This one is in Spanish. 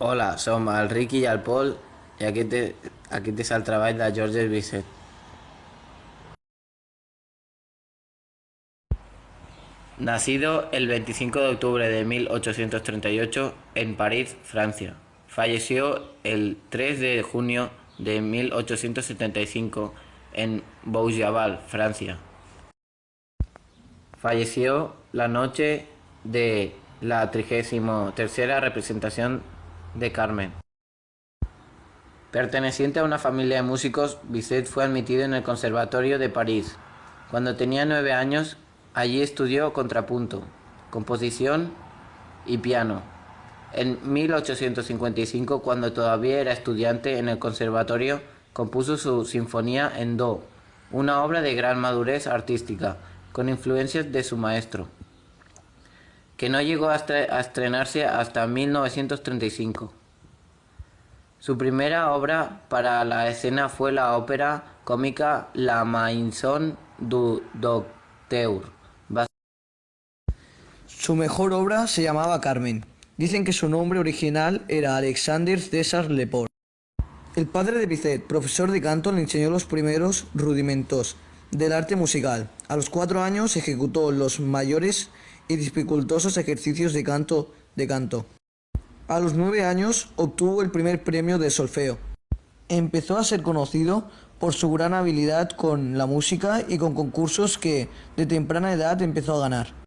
Hola, som el Ricky i el Pol i aquest és el treball de Georges Bizet. Nacido el 25 de octubre de 1838 en París, Francia. Falleció el 3 de junio de 1875 en Bougival, Francia. Falleció la noche de la 33ª representación de Carmen. Perteneciente a una familia de músicos, Bizet fue admitido en el Conservatorio de París. Cuando tenía 9 años, allí estudió contrapunto, composición y piano. En 1855, cuando todavía era estudiante en el conservatorio, compuso su Sinfonía en Do, una obra de gran madurez artística, con influencias de su maestro, que no llegó a estrenarse hasta 1935. Su primera obra para la escena fue la ópera cómica La Maison du Docteur. Su mejor obra se llamaba Carmen. Dicen que su nombre original era Alexander César Lepore. El padre de Bizet, profesor de canto, le enseñó los primeros rudimentos del arte musical. A los 4 años ejecutó los mayores y dificultosos ejercicios de canto. A los 9 años obtuvo el primer premio de solfeo. Empezó a ser conocido por su gran habilidad con la música y con concursos que de temprana edad empezó a ganar.